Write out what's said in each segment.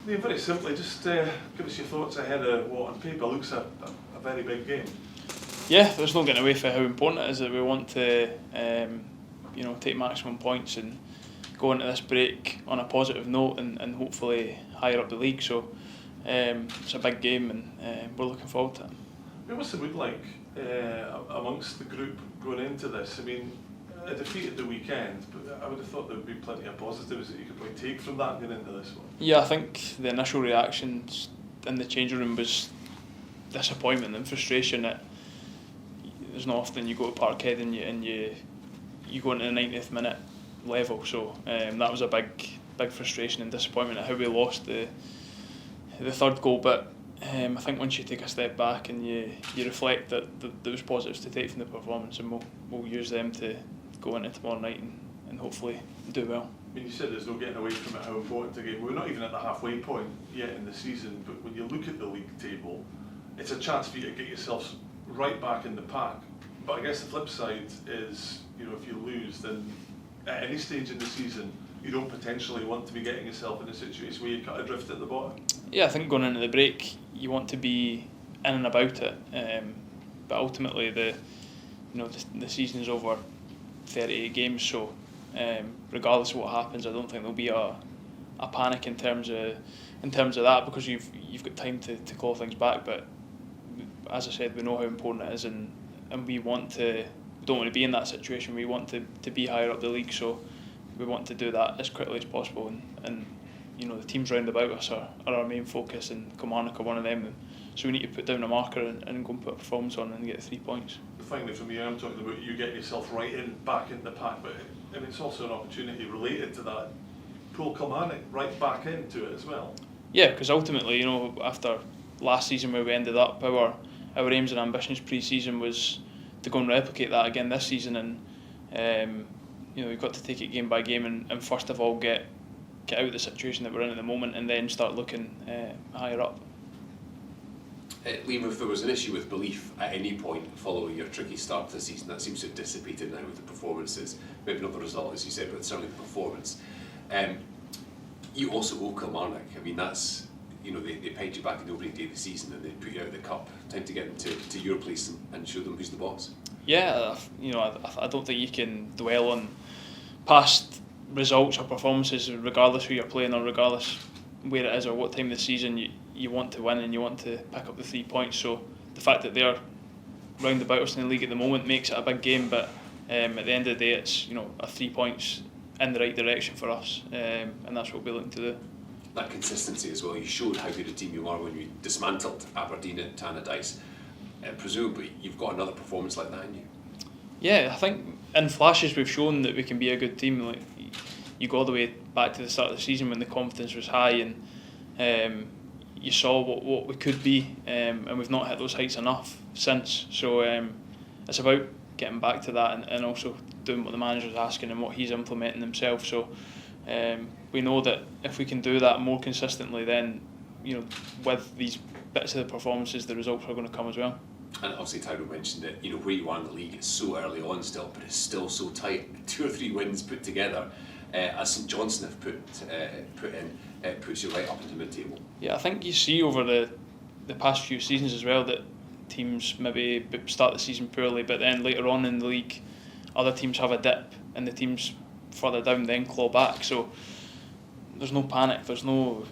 Liam, very simply, just give us your thoughts ahead of what on paper looks a very big game. Yeah, there's no getting away from how important it is that we want to take maximum points and go into this break on a positive note and hopefully higher up the league. So it's a big game and we're looking forward to it. What's it look like amongst the group going into this? I mean, a defeat at the weekend, but I would have thought there would be plenty of positives that you could probably take from that going into this one. Yeah, I think the initial reactions in the changing room was disappointment and frustration. That there's not often you go to Parkhead and you go into the 90th minute level. So that was a big frustration and disappointment at how we lost the third goal. But I think once you take a step back and you reflect that there was positives to take from the performance, and we'll use them to go into tomorrow night and hopefully do well. I mean, you said there's no getting away from it, how important the game. We're not even at the halfway point yet in the season, but when you look at the league table, it's a chance for you to get yourselves right back in the pack. But I guess the flip side is, if you lose, then at any stage in the season, you don't potentially want to be getting yourself in a situation where you cut adrift at the bottom. Yeah, I think going into the break, you want to be in and about it. But ultimately, the season is over 38 games, so regardless of what happens, I don't think there'll be a panic in terms of that, because you've got time to claw things back. But as I said, we know how important it is, and we don't want to be in that situation. We want to be higher up the league, so we want to do that as quickly as possible. And the teams round about us are our main focus, and Kilmarnock are one of them. So we need to put down a marker and go and put a performance on and get 3 points. Finally, for me, I'm talking about you getting yourself back in the pack, but it's also an opportunity related to that. Pull Kilmarnock right back into it as well. Yeah, because ultimately, after last season where we ended up, our aims and ambitions pre-season was to go and replicate that again this season, and we've got to take it game by game and first of all get out of the situation that we're in at the moment, and then start looking higher up. Liam, if there was an issue with belief at any point following your tricky start to the season, that seems to have dissipated now with the performances. Maybe not the result, as you said, but certainly the performance. You also owe Kilmarnock. I mean, that's, they paid you back in the opening day of the season and they put you out of the cup. Time to get them to your place and show them who's the boss. Yeah, I don't think you can dwell on past results or performances, regardless who you're playing or regardless where it is or what time of the season. You want to win and you want to pick up the 3 points. So the fact that they're round about us in the league at the moment makes it a big game. But at the end of the day, it's a 3 points in the right direction for us, and that's what we're looking to do. That consistency as well. You showed how good a team you are when you dismantled Aberdeen at Tannadice. Presumably, you've got another performance like that in you. Yeah, I think in flashes we've shown that we can be a good team. Like, you go all the way back to the start of the season when the confidence was high, and you saw what we could be, and we've not hit those heights enough since. So it's about getting back to that and also doing what the manager's asking and what he's implementing himself. So we know that if we can do that more consistently, then with these bits of the performances, the results are going to come as well. And obviously Tyrone mentioned that where you are in the league, it's so early on still, but it's still so tight. 2 or 3 wins put together, as St Johnstone have put in, puts you right up into mid-table. Yeah, I think you see over the past few seasons as well that teams maybe start the season poorly, but then later on in the league, other teams have a dip, and the teams further down then claw back. So there's no panic. There's no,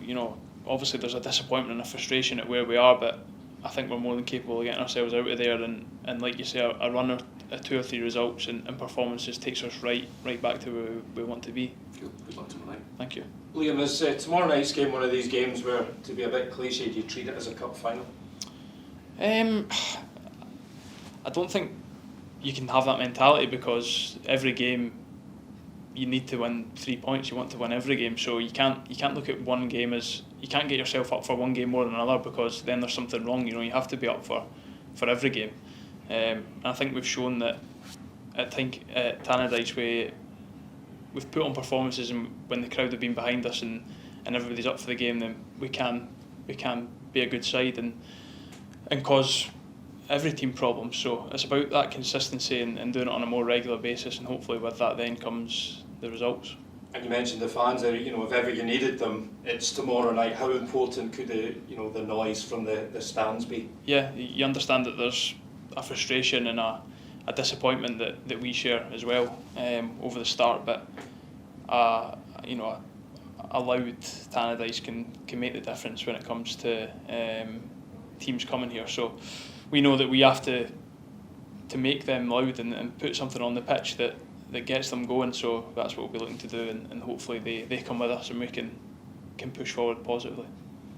obviously there's a disappointment and a frustration at where we are, but I think we're more than capable of getting ourselves out of there, and like you say, a run or 2 or 3 results and performances takes us right back to where we want to be. Cool. Good luck tomorrow night. Thank you. Liam, is tomorrow night's game one of these games where, to be a bit cliched, you treat it as a cup final? I don't think you can have that mentality, because every game you need to win 3 points. You want to win every game, so you can't look at one game as, you can't get yourself up for one game more than another, because then there's something wrong. You have to be up for every game, and I think we've shown that at Tannadice we've put on performances, and when the crowd have been behind us and everybody's up for the game, then we can be a good side and cause every team problems. So it's about that consistency and doing it on a more regular basis, and hopefully with that then comes the results. And you mentioned the fans there, if ever you needed them, it's tomorrow night. How important could the noise from the stands be? Yeah, you understand that there's a frustration and a disappointment that we share as well over the start, but a loud Tannadice can make the difference when it comes to teams coming here. So we know that we have to make them loud and put something on the pitch that gets them going. So that's what we'll be looking to do, and hopefully they come with us and we can push forward positively.